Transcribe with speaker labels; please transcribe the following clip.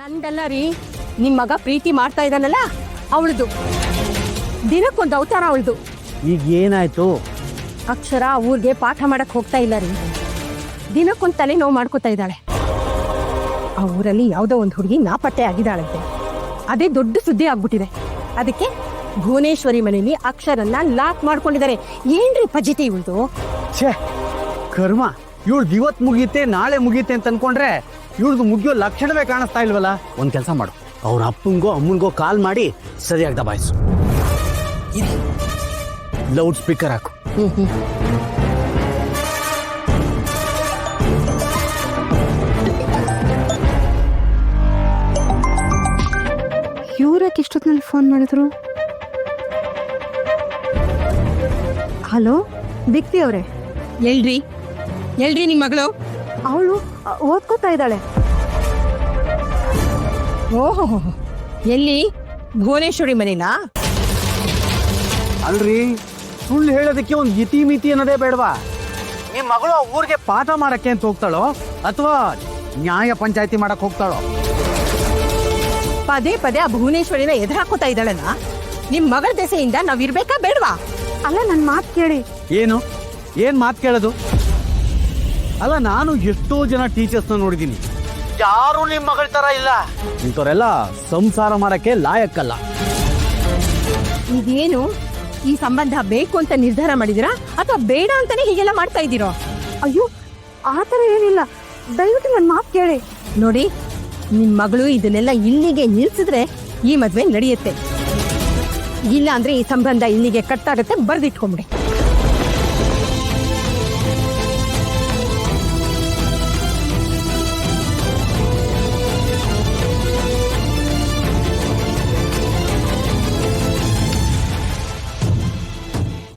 Speaker 1: ನಂದಲ್ಲ ರೀ, ನಿಮ್ ಮಗ ಪ್ರೀತಿ ಮಾಡ್ತಾ ಇದ್ದಾನಲ್ಲ ಅವಳದು. ದಿನಕ್ಕೊಂದು ಅವತಾರ ಅವಳದು.
Speaker 2: ಈಗ ಏನಾಯ್ತು?
Speaker 1: ಅಕ್ಷರ ಊರಿಗೆ ಪಾಠ ಮಾಡಕ್ ಹೋಗ್ತಾ ಇಲ್ಲ ರೀ. ದಿನಕ್ಕೊಂದು ತಲೆ ನೋವು ಮಾಡ್ಕೋತಾ ಇದ್ದಾಳೆ. ಆ ಊರಲ್ಲಿ ಯಾವುದೋ ಒಂದು ಹುಡುಗಿ ನಾಪತ್ತೆ ಆಗಿದ್ದಾಳಂತೆ. ಅದೇ ದೊಡ್ಡ ಸುದ್ದಿ ಆಗ್ಬಿಟ್ಟಿದೆ. ಅದಕ್ಕೆ ಭುವನೇಶ್ವರಿ ಮನೆಯಲ್ಲಿ ಅಕ್ಷರನ್ನ ಲಾಕ್ ಮಾಡ್ಕೊಂಡಿದ್ದಾರೆ. ಏನ್ರಿ ಫಜಿತಿ ಇವಳ್ದು?
Speaker 2: ಛೇ ಕರ್ಮ, ಇವಳ್ದು ಇವತ್ತು ಮುಗಿಯುತ್ತೆ ನಾಳೆ ಮುಗಿಯುತ್ತೆ ಅಂತ ಅನ್ಕೊಂಡ್ರೆ ಇವಳ್ದು ಮುಗಿಯೋ ಲಕ್ಷಣವೇ ಕಾಣಿಸ್ತಾ ಇಲ್ವಲ್ಲ. ಒಂದ್ ಕೆಲಸ ಮಾಡು, ಅವ್ರ ಅಪ್ಪಂಗೋ ಅಮ್ಮನ್ಗೋ ಕಾಲ್ ಮಾಡಿ ಸರಿಯಾಗಿ ದಬಾಯಿಸು. ಲೌಡ್ ಸ್ಪೀಕರ್ ಹಾಕು.
Speaker 3: ಇವ್ರಕ್ಕೆ ಇಷ್ಟೊತ್ತಿನಲ್ಲಿ ಫೋನ್ ಮಾಡಿದ್ರು? ಹಲೋ ದೀಪ್ತಿ ಅವರೇ.
Speaker 1: ಎಲ್ರಿ ನಿಮ್ ಮಗಳು?
Speaker 3: ಅವಳು ಓದ್ಕೋತಾ ಇದ್ದಾಳೆ.
Speaker 1: ಓಹೋ, ಎಲ್ಲಿ? ಭುವನೇಶ್ವರಿ ಮನೇನಾ?
Speaker 2: ಅಲ್ರಿ, ಸುಳ್ಳು ಹೇಳೋದಕ್ಕೆ ಒಂದು ಇತಿ ಮಿತಿ ಅನ್ನೋದೇ ಬೇಡವಾ? ನಿಮ್ ಮಗಳು ಆ ಊರಿಗೆ ಪಾಠ ಮಾಡಕ್ಕೆ ಅಂತ ಹೋಗ್ತಾಳೋ ಅಥವಾ ನ್ಯಾಯ ಪಂಚಾಯತಿ ಮಾಡಕ್ ಹೋಗ್ತಾಳೋ?
Speaker 1: ಪದೇ ಪದೇ ಆ ಭುವನೇಶ್ವರಿನ ಎದುರು ಹಾಕೋತಾ ಇದ್ದಾಳಲ್ಲ. ನಿಮ್ ಮಗಳ ದೆಸೆಯಿಂದ ನಾವ್ ಇರ್ಬೇಕಾ ಬೇಡವಾ?
Speaker 3: ಅಲ್ಲ, ನನ್ನ ಮಾತು ಕೇಳಿ.
Speaker 2: ಏನ್ ಮಾತು ಕೇಳೋದು? ಅಲ್ಲ, ನಾನು ಎಷ್ಟೋ ಜನ ಟೀಚರ್ಸ್ನ ನೋಡಿದೀನಿ, ಯಾರು ನಿಮ್ ಮಗಳ ತರ ಇಲ್ಲ. ಇಂಥವ್ರೆಲ್ಲ ಸಂಸಾರ ಮಾಡಕ್ಕೆ ಲಾಯಕ್ಕಲ್ಲ.
Speaker 1: ಇದೇನು, ಈ ಸಂಬಂಧ ಬೇಕು ಅಂತ ನಿರ್ಧಾರ ಮಾಡಿದಿರಾ ಅಥವಾ ಬೇಡ ಅಂತಾನೆ ಹೀಗೆಲ್ಲ ಮಾಡ್ತಾ ಇದ್ದೀರೋ?
Speaker 3: ಅಯ್ಯೋ, ಆ ಥರ ಏನಿಲ್ಲ. ದಯವಿಟ್ಟು ನನ್ನ ಮಾತು ಕೇಳಿ.
Speaker 1: ನೋಡಿ, ನಿಮ್ ಮಗಳು ಇದನ್ನೆಲ್ಲ ಇಲ್ಲಿಗೆ ನಿಲ್ಸಿದ್ರೆ ಈ ಮದ್ವೆ ನಡೆಯುತ್ತೆ. ಇಲ್ಲ ಅಂದ್ರೆ ಈ ಸಂಬಂಧ ಇಲ್ಲಿಗೆ ಕಟ್ಟಾಗತ್ತೆ. ಬರ್ದಿಟ್ಕೊಂಬಿಡಿ.